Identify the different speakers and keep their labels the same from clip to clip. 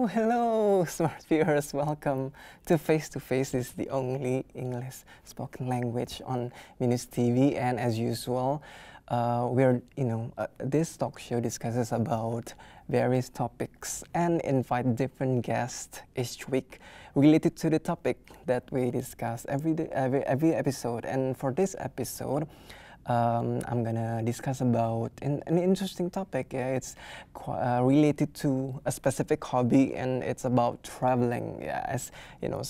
Speaker 1: Hello, smart viewers. Welcome to Face to Face. This is the only English spoken language on Minus TV, and as usual, this talk show discusses about various topics and invite different guests each week related to the topic that we discuss every episode. And for this episode, I'm gonna discuss about an interesting topic. Yeah, it's related to a specific hobby, and it's about traveling. Yeah, as you know,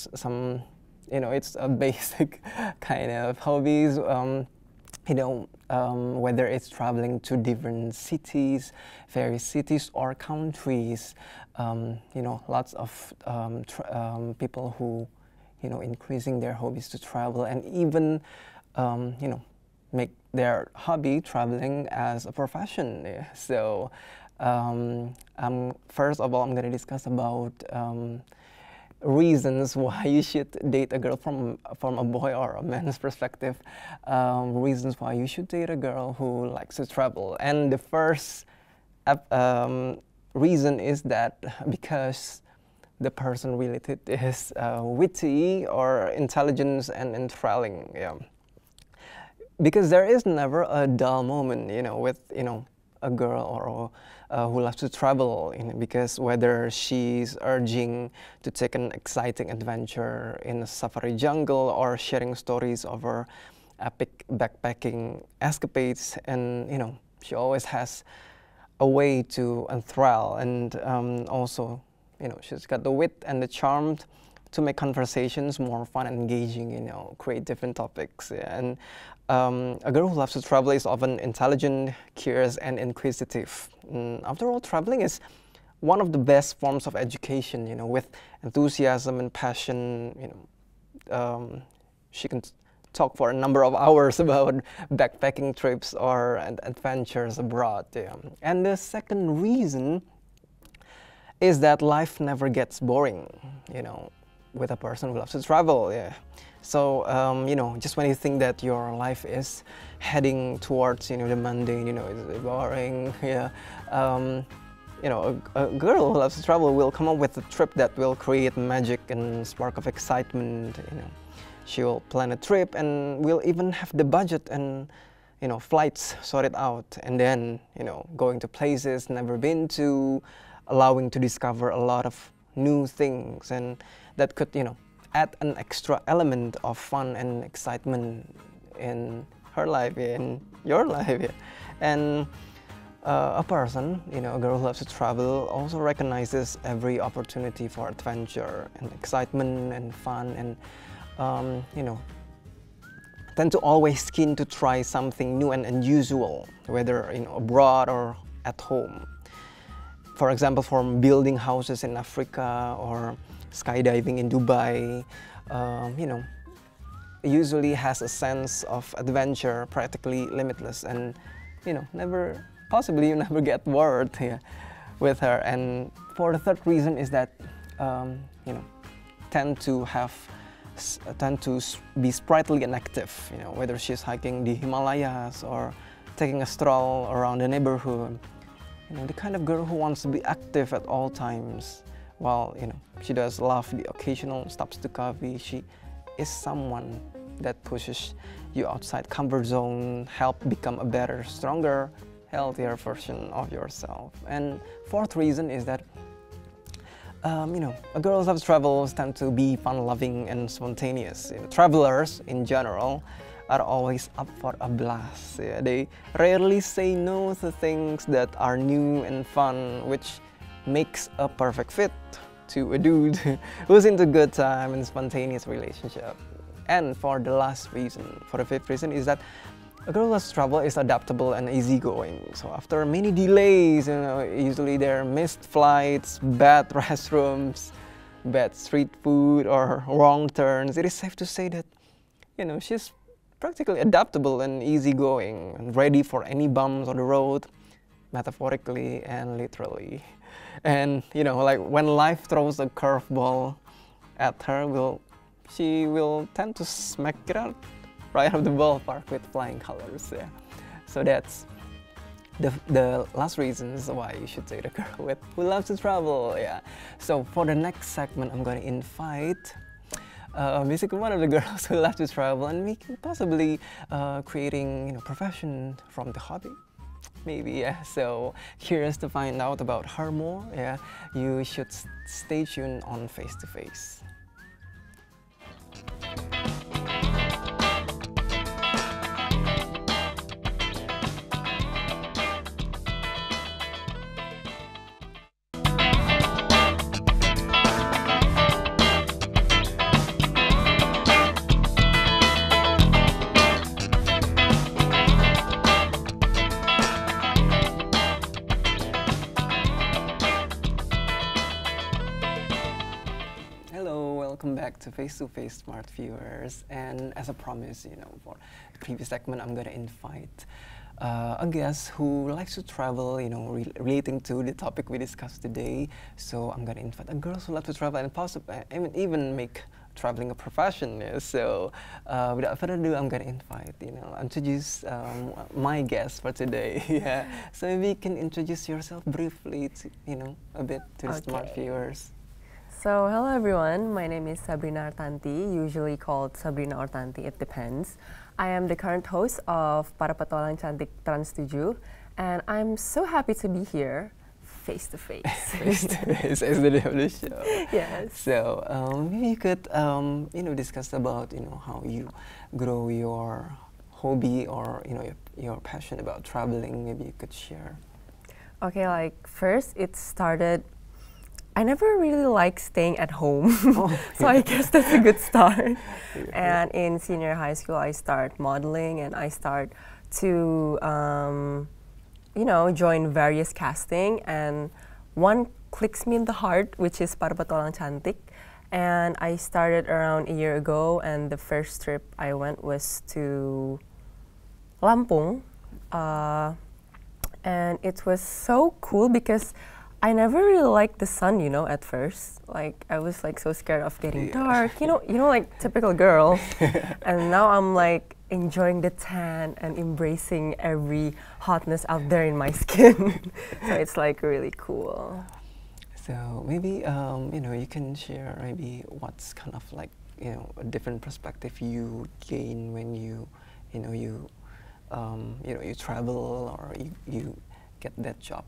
Speaker 1: it's a basic kind of hobbies. Whether it's traveling to different cities, various cities or countries. Lots of people who, increasing their hobbies to travel, and even, make their hobby traveling as a profession. Yeah. So first of all, I'm going to discuss about reasons why you should date a girl from a boy or a man's perspective. Reasons why you should date a girl who likes to travel. And the first reason is that because the person related is witty or intelligent and enthralling. Yeah. Because there is never a dull moment, with, a girl or who loves to travel, because whether she's urging to take an exciting adventure in a safari jungle or sharing stories of her epic backpacking escapades, and, she always has a way to enthrall, and also, she's got the wit and the charm to make conversations more fun and engaging, create different topics. Yeah. And a girl who loves to travel is often intelligent, curious, and inquisitive. After all, traveling is one of the best forms of education, with enthusiasm and passion. She can talk for a number of hours about backpacking trips or adventures abroad. Yeah. And the second reason is that life never gets boring, with a person who loves to travel. Yeah. So, just when you think that your life is heading towards, the mundane, it's boring, yeah. A girl who loves to travel will come up with a trip that will create magic and spark of excitement. She will plan a trip and will even have the budget and, flights sorted out. And then, going to places never been to, allowing to discover a lot of new things, and that could, add an extra element of fun and excitement in her life, in your life. Yeah. And a person, a girl who loves to travel also recognizes every opportunity for adventure and excitement and fun, and, tend to always keen to try something new and unusual, whether, abroad or at home. For example, from building houses in Africa or skydiving in Dubai, usually has a sense of adventure, practically limitless, and possibly you never get bored, yeah, with her. And for the third reason is that tend to be sprightly and active, whether she's hiking the Himalayas or taking a stroll around the neighborhood. The kind of girl who wants to be active at all times. While, she does love the occasional stops to coffee, she is someone that pushes you outside comfort zone, help become a better, stronger, healthier version of yourself. And fourth reason is that, a girl who loves travels tend to be fun-loving and spontaneous. Travelers, in general, are always up for a blast. Yeah. They rarely say no to things that are new and fun, which makes a perfect fit to a dude who's into good time and spontaneous relationship. And for the fifth reason is that a girl who loves to travel is adaptable and easygoing. So after many delays, usually there are missed flights, bad restrooms, bad street food, or wrong turns, it is safe to say that, she's practically adaptable and easygoing, and ready for any bumps on the road, metaphorically and literally. And like when life throws a curveball at her, she will tend to smack it out right out of the ballpark with flying colors. Yeah. So that's the last reasons why you should date a girl with who loves to travel. Yeah. So for the next segment, I'm gonna invite basically one of the girls who love to travel, and we can possibly creating profession from the hobby. Maybe, yeah. So curious to find out about her more. Yeah, you should stay tuned on Face to Face. Welcome back to Face Smart Viewers, and as a promise, for the previous segment, I'm gonna invite a guest who likes to travel, relating to the topic we discussed today. So I'm gonna invite a girl who loves to travel and possibly even make traveling a profession. Yeah. So without further ado, I'm gonna introduce my guest for today. Yeah. So maybe you can introduce yourself briefly to, a bit to the smart viewers.
Speaker 2: So, hello everyone, my name is Sabrina Artanti, usually called Sabrina or Tanti, it depends. I am the current host of Para Petualang Cantik Trans 7, and I'm so happy to be here, face to face.
Speaker 1: Face to face, as the name of the show.
Speaker 2: Yes.
Speaker 1: So, maybe you could, discuss about, how you grow your hobby or, your passion about traveling. Maybe you could share.
Speaker 2: Okay, like first it started, I never really liked staying at home, so I guess that's a good start. And in senior high school, I start modeling and I start to, join various casting. And one clicks me in the heart, which is Para Petualang Cantik. And I started around a year ago, and the first trip I went was to Lampung. And it was so cool because I never really liked the sun, at first. Like, I was like so scared of getting dark, like typical girls. And now I'm like enjoying the tan and embracing every hotness out there in my skin. So it's like really cool.
Speaker 1: So maybe, you can share maybe what's kind of like, a different perspective you gain when you travel or you get that job.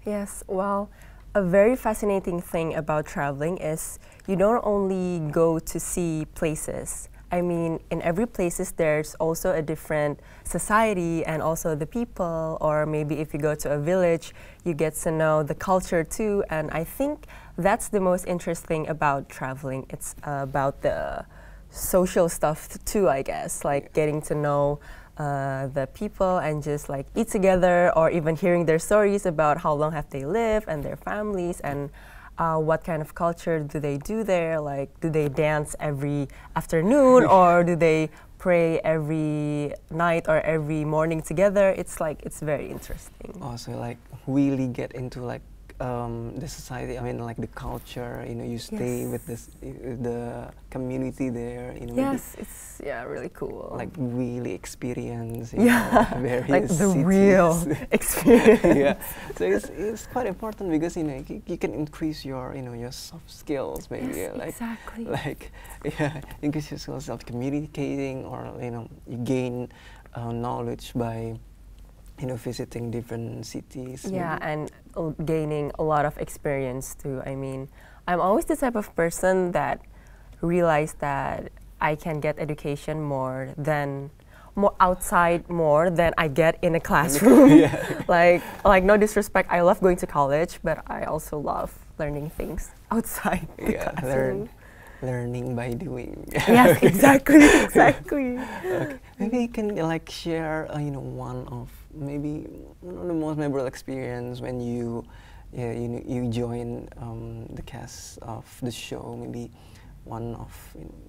Speaker 2: Yes, well, a very fascinating thing about traveling is you don't only go to see places. I mean, in every places there's also a different society and also the people, or maybe if you go to a village, you get to know the culture too. And I think that's the most interesting about traveling. It's about the social stuff too, I guess, like getting to know the people and just like eat together, or even hearing their stories about how long have they lived and their families, and what kind of culture do they do there, like do they dance every afternoon or do they pray every night or every morning together. It's very interesting.
Speaker 1: Also like really get into like the society, I mean like the culture, you stay with the community there,
Speaker 2: Yes, it's really cool.
Speaker 1: Like really experience, various
Speaker 2: like the
Speaker 1: cities.
Speaker 2: Real experience.
Speaker 1: Yeah, so it's quite important because you can increase your your soft skills maybe.
Speaker 2: Yes,
Speaker 1: like
Speaker 2: exactly.
Speaker 1: Like increase your skills of communicating, or you gain knowledge by visiting different cities.
Speaker 2: Yeah, and gaining a lot of experience too. I mean, I'm always the type of person that realized that I can get education more outside more than I get in a classroom. like no disrespect, I love going to college, but I also love learning things outside the classroom.
Speaker 1: Learning by doing.
Speaker 2: Yes, exactly.
Speaker 1: Okay. Maybe you can like share, one of maybe one of the most memorable experience when you join the cast of the show. Maybe one of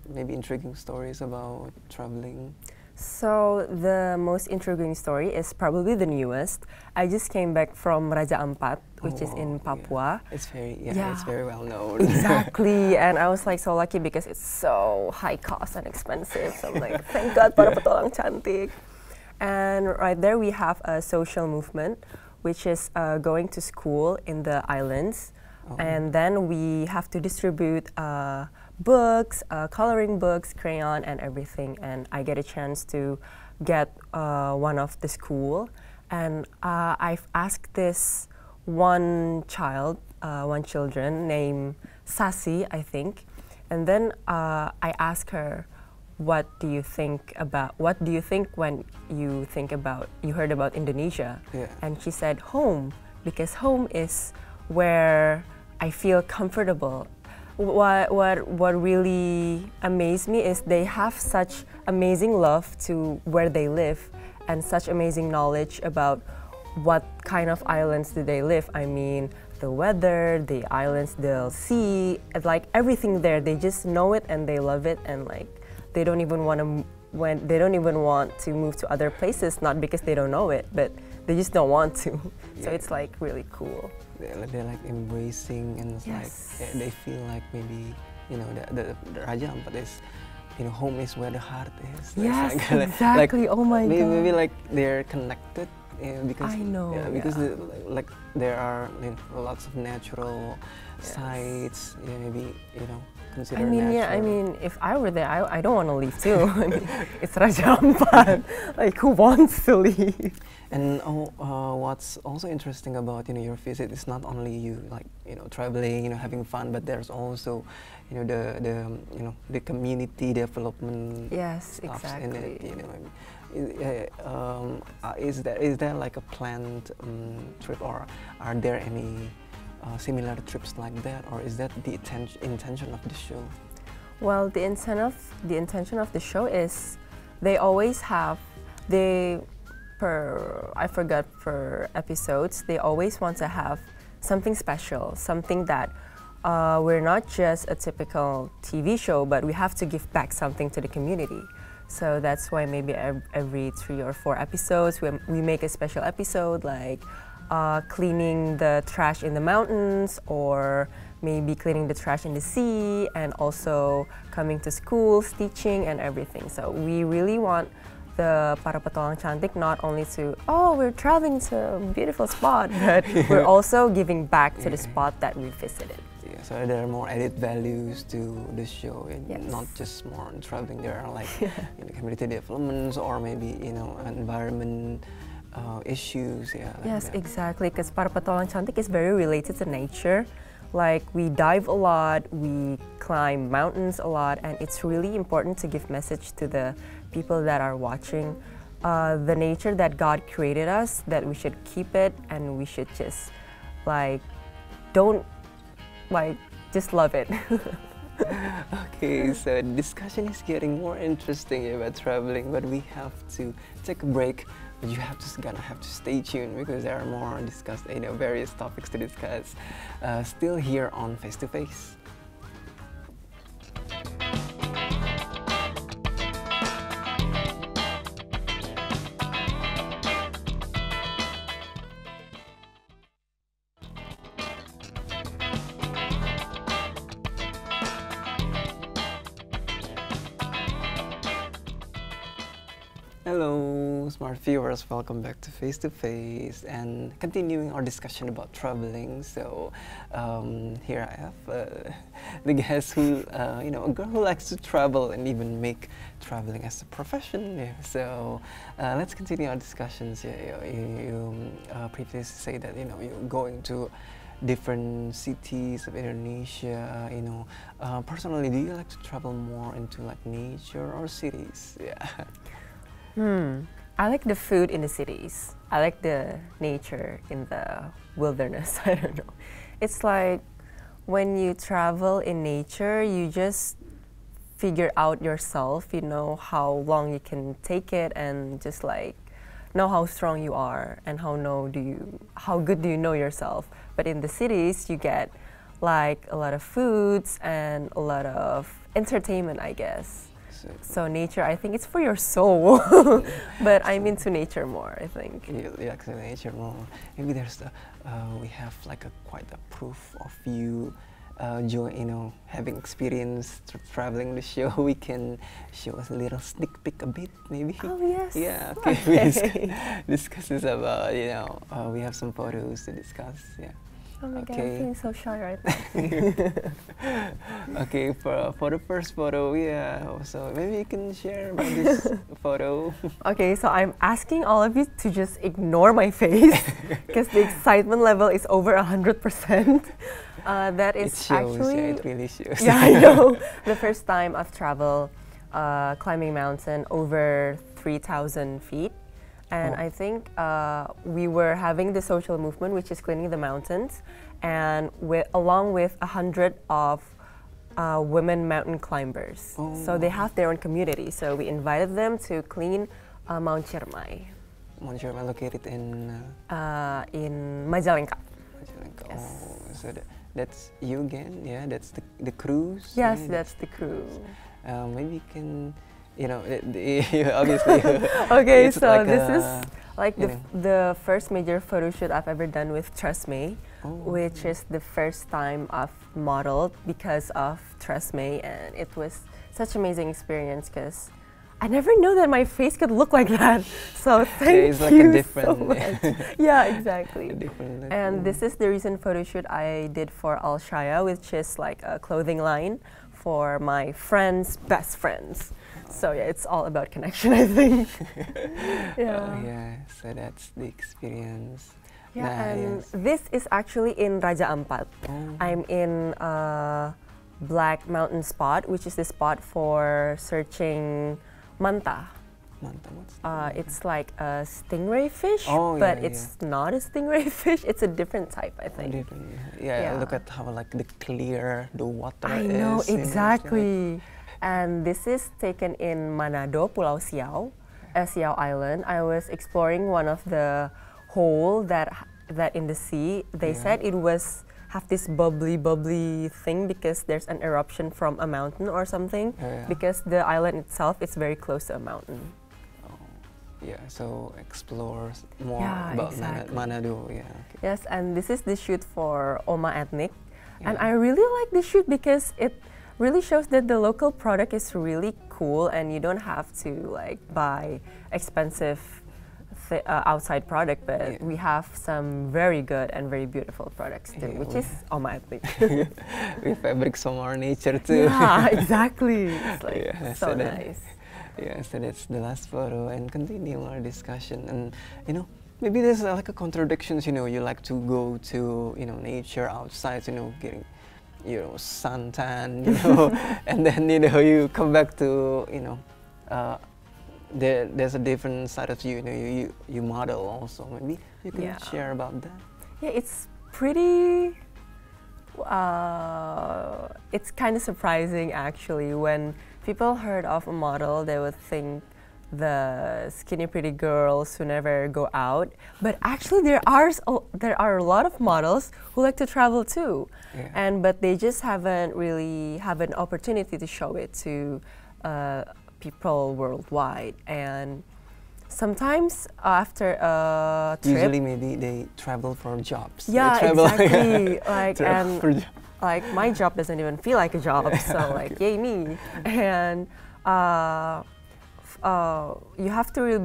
Speaker 1: maybe intriguing stories about traveling.
Speaker 2: So the most intriguing story is probably the newest. I just came back from Raja Ampat, which is in Papua.
Speaker 1: Yeah. It's very well known.
Speaker 2: Exactly, and I was like so lucky because it's so high cost and expensive. So I'm like, thank God para Petualang Cantik. And right there we have a social movement, which is going to school in the islands. And then we have to distribute books, coloring books, crayon, and everything. And I get a chance to get one of the school. And I've asked this one children named Sasi, I think. And then I asked her, what do you think when you heard about Indonesia?
Speaker 1: Yeah.
Speaker 2: And she said home, because home is where I feel comfortable. What really amazed me is they have such amazing love to where they live and such amazing knowledge about what kind of islands do they live. I mean, the weather, the islands, the sea, like everything there. They just know it and they love it, and like they don't even want to move to other places, not because they don't know it, but they just don't want to. So it's like really cool.
Speaker 1: They're like embracing, and it's like they feel like maybe, you know, the Raja Ampat is, you know, home is where the heart is.
Speaker 2: Yes,
Speaker 1: like,
Speaker 2: exactly.
Speaker 1: Like,
Speaker 2: oh my God.
Speaker 1: Maybe like they're connected. Because
Speaker 2: I know.
Speaker 1: Because like there are, you know, lots of natural sites. Yeah, maybe, you know, consider.
Speaker 2: I mean,
Speaker 1: natural.
Speaker 2: I mean, if I were there, I don't want to leave too. I mean, it's Raja Ampat. Like, who wants to leave?
Speaker 1: And what's also interesting about, you know, your visit is not only you, like, you know, traveling, you know, having fun, but there's also, you know, the community development.
Speaker 2: Yes,
Speaker 1: stuffs
Speaker 2: exactly.
Speaker 1: in it, you know. Is there like a planned trip, or are there any similar trips like that, or is that the intention of the show?
Speaker 2: Well, the intention of the show is they always have per episodes, they always want to have something special, something that we're not just a typical TV show, but we have to give back something to the community. So that's why maybe every 3 or 4 episodes we make a special episode, like cleaning the trash in the mountains, or maybe cleaning the trash in the sea, and also coming to schools, teaching, and everything. So we really want the Para Petualang Cantik not only to, oh, we're traveling to a beautiful spot, but we're also giving back to the spot that we visited.
Speaker 1: Yeah, so there are more added values to the show, and
Speaker 2: Yes.
Speaker 1: not just more on traveling. There are like you know, community developments, or maybe, you know, environment issues. Yeah. Like
Speaker 2: Yes,
Speaker 1: that.
Speaker 2: exactly, because Para Petualang Cantik is very related to nature. Like, we dive a lot, we climb mountains a lot, and it's really important to give message to the people that are watching the nature that God created us, that we should keep it, and we should just just love it.
Speaker 1: Okay, so the discussion is getting more interesting about traveling, but we have to take a break. But you gonna have to stay tuned, because there are more discussed, you know, various topics to discuss. Still here on Face to Face. Hello, smart viewers, welcome back to Face, and continuing our discussion about traveling. So here I have the guest who, you know, a girl who likes to travel and even make traveling as a profession. Yeah. So let's continue our discussions. Yeah, you previously say that, you know, you're going to different cities of Indonesia. You know, personally, do you like to travel more into like nature or cities? Yeah.
Speaker 2: I like the food in the cities. I like the nature in the wilderness. I don't know. It's like when you travel in nature, you just figure out yourself, you know, how long you can take it, and just like know how strong you are, and how good do you know yourself. But in the cities, you get like a lot of foods and a lot of entertainment, I guess. So nature, I think it's for your soul, but I'm into nature more, I think.
Speaker 1: You like the nature more. Maybe there's we have like quite a proof of you having experience traveling the show, we can show us a little sneak peek a bit, maybe.
Speaker 2: Oh yes.
Speaker 1: Yeah. Okay. We discuss this about we have some photos to discuss. Yeah.
Speaker 2: Oh my God, I'm
Speaker 1: Okay.
Speaker 2: feeling so shy right now.
Speaker 1: Okay, for the first photo, yeah. So maybe you can share about this photo.
Speaker 2: Okay, so I'm asking all of you to just ignore my face because the excitement level is over 100%. That
Speaker 1: It
Speaker 2: is
Speaker 1: shows.
Speaker 2: actually,
Speaker 1: Yeah, it really shows.
Speaker 2: yeah, I know. The first time I've traveled climbing mountain over 3,000 feet. And
Speaker 1: Oh.
Speaker 2: I think we were having the social movement, which is cleaning the mountains, and along with 100 of women mountain climbers.
Speaker 1: Oh.
Speaker 2: So they have their own community. So we invited them to clean Mount Ciremai
Speaker 1: Mount Ciremai located in
Speaker 2: in Majalengka.
Speaker 1: Majalengka.
Speaker 2: Yes.
Speaker 1: Oh, so that's you again? Yeah, that's the cruise.
Speaker 2: Yes,
Speaker 1: yeah,
Speaker 2: that's the crew.
Speaker 1: maybe you can, obviously.
Speaker 2: Okay,
Speaker 1: it's
Speaker 2: so
Speaker 1: like
Speaker 2: this is
Speaker 1: a,
Speaker 2: like
Speaker 1: you know.
Speaker 2: the first major photo shoot I've ever done with Tresemme,
Speaker 1: Oh.
Speaker 2: which is the first time I've modeled because of Tresemme, and it was such an amazing experience because I never knew that my face could look like that. So thank
Speaker 1: it's like a
Speaker 2: you so
Speaker 1: different-
Speaker 2: much. Yeah, exactly.
Speaker 1: a different look.
Speaker 2: And this is the recent photo shoot I did for Al Shaya, which is like a clothing line for my friends' best friends. So yeah, it's all about connection, I think.
Speaker 1: Yeah, so that's the experience.
Speaker 2: Yeah, and
Speaker 1: Nice.
Speaker 2: this is actually in Raja Ampat.
Speaker 1: Oh.
Speaker 2: I'm in Black Mountain Spot, which is the spot for searching manta.
Speaker 1: Manta, what's
Speaker 2: It's like a stingray fish,
Speaker 1: Oh,
Speaker 2: but
Speaker 1: yeah,
Speaker 2: it's not a stingray fish. It's a different type, I think.
Speaker 1: different? Yeah,
Speaker 2: Yeah.
Speaker 1: look at how like the clear the water
Speaker 2: I
Speaker 1: is.
Speaker 2: know,
Speaker 1: it's like-
Speaker 2: exactly. And this is taken in Manado, Pulau Siau, Siau Island. I was exploring one of the hole that in the sea. They
Speaker 1: Yeah.
Speaker 2: said it was have this bubbly thing because there's an eruption from a mountain or something.
Speaker 1: Yeah.
Speaker 2: Because the island itself is very close to a mountain.
Speaker 1: Yeah, so explore more
Speaker 2: Yeah,
Speaker 1: about
Speaker 2: exactly.
Speaker 1: Manado. Yeah. Okay.
Speaker 2: Yes, and this is the shoot for Oma Ethnic. And
Speaker 1: Yeah.
Speaker 2: I really like this shoot because it really shows that the local product is really cool and you don't have to like buy expensive outside product, but
Speaker 1: Yeah.
Speaker 2: we have some very good and very beautiful products too,
Speaker 1: Yeah,
Speaker 2: which
Speaker 1: we
Speaker 2: is Oma Ethnic.
Speaker 1: We fabrics from our nature too.
Speaker 2: Yeah, exactly. It's like
Speaker 1: Yeah,
Speaker 2: so
Speaker 1: so that-
Speaker 2: nice.
Speaker 1: Yeah, so that's the last photo, and continue our discussion. And maybe there's like a contradictions. You like to go to nature outside. Getting suntan. And then you come back to there's a different side of you. You model also. Maybe you can
Speaker 2: Yeah.
Speaker 1: share about that.
Speaker 2: Yeah, it's pretty. It's kind of surprising actually when people heard of a model. They would think the skinny pretty girls who never go out. But actually, there are a lot of models who like to travel too,
Speaker 1: Yeah.
Speaker 2: but they just haven't really have an opportunity to show it to people worldwide. And sometimes after a trip.
Speaker 1: Usually, maybe they travel for jobs. They
Speaker 2: Yeah,
Speaker 1: travel,
Speaker 2: exactly. Like
Speaker 1: travel for
Speaker 2: and like my job doesn't even feel like a job, so like yay me. And you have to really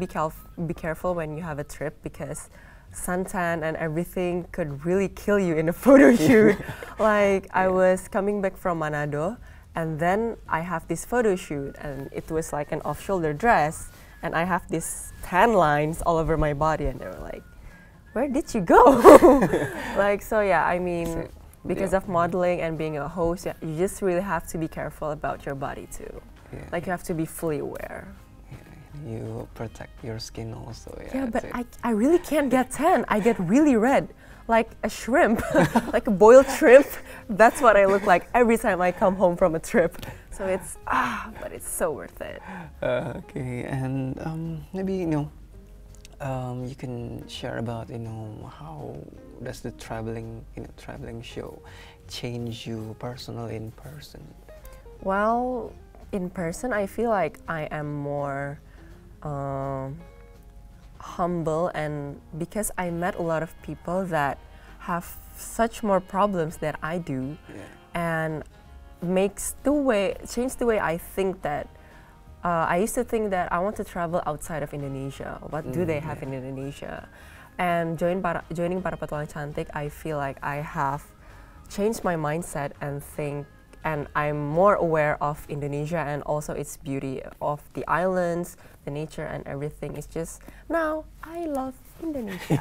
Speaker 2: be careful when you have a trip because suntan and everything could really kill you in a photo shoot. Like I was coming back from Manado, and then I have this photo shoot, and it was like an off-shoulder dress, and I have these tan lines all over my body, and they were like, "Where did you go?" Like so, yeah. I mean,
Speaker 1: So,
Speaker 2: because
Speaker 1: yeah.
Speaker 2: of modeling and being a host, you just really have to be careful about your body too.
Speaker 1: Yeah.
Speaker 2: Like you have to be fully aware.
Speaker 1: You protect your skin also.
Speaker 2: Yeah, but
Speaker 1: that's it.
Speaker 2: I really can't get tan. I get really red, like a shrimp, like a boiled shrimp. That's what I look like every time I come home from a trip. So it's but it's so worth it.
Speaker 1: Okay, and maybe you can share about how does the traveling show change you personally in person?
Speaker 2: Well, in person, I feel like I am more humble, and because I met a lot of people that have such more problems than I do,
Speaker 1: Yeah.
Speaker 2: and change the way I think that. I used to think that I want to travel outside of Indonesia. What do they have in Indonesia? And joining Para Petualang Cantik, I feel like I have changed my mindset and I'm more aware of Indonesia and also its beauty of the islands, the nature and everything. It's just, now I love Indonesia.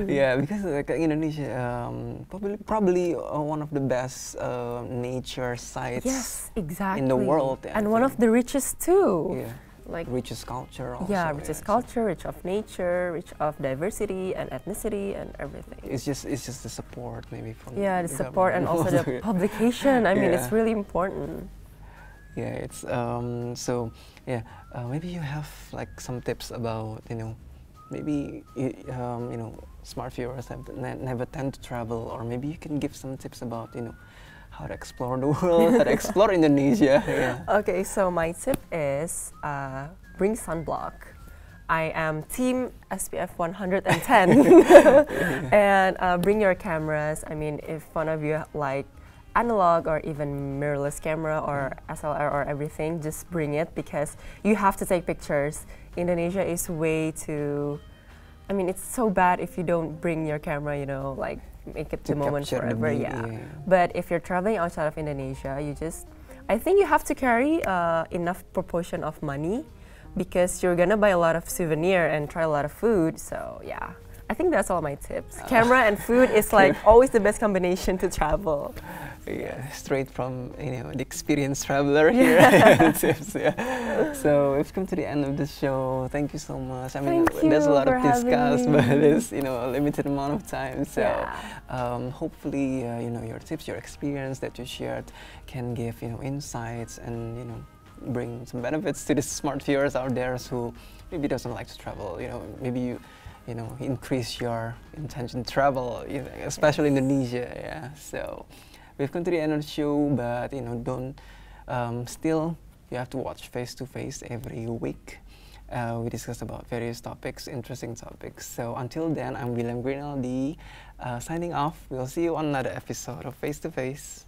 Speaker 1: Yeah, because like Indonesia, probably one of the best nature sites.
Speaker 2: Yes, exactly.
Speaker 1: In the world,
Speaker 2: and one of the richest too.
Speaker 1: Yeah. Like richest culture also.
Speaker 2: Yeah, richest culture, rich of nature, rich of diversity and ethnicity and everything.
Speaker 1: It's just the support maybe from
Speaker 2: the support and also the publication. I mean, it's really important.
Speaker 1: Yeah, it's maybe you have like some tips about maybe smart viewers have never tend to travel, or maybe you can give some tips about how to explore the world, how to explore Indonesia. Yeah.
Speaker 2: Okay, so my tip is bring sunblock. I am team SPF 110 and bring your cameras. I mean, if one of you like analog or even mirrorless camera or SLR or everything, just bring it because you have to take pictures. Indonesia is way too, I mean, it's so bad if you don't bring your camera, like make it the moment forever. Yeah. But if you're traveling outside of Indonesia, I think you have to carry enough proportion of money because you're gonna buy a lot of souvenir and try a lot of food. So yeah, I think that's all my tips. Camera and food is like always the best combination to travel.
Speaker 1: Yeah, straight from the experienced traveler here. Tips, yeah. So we've come to the end of the show. Thank you so much. I mean, there's a lot to discuss, but it's a limited amount of time. So hopefully, your tips, your experience that you shared can give insights and bring some benefits to the smart viewers out there who maybe doesn't like to travel. Maybe you increase your intention to travel, especially Indonesia. Yeah. So we've come to the end of the show, but don't still you have to watch Face to Face every week. We discuss about various topics, interesting topics. So until then, I'm William Greenaldi, signing off. We'll see you on another episode of Face to Face.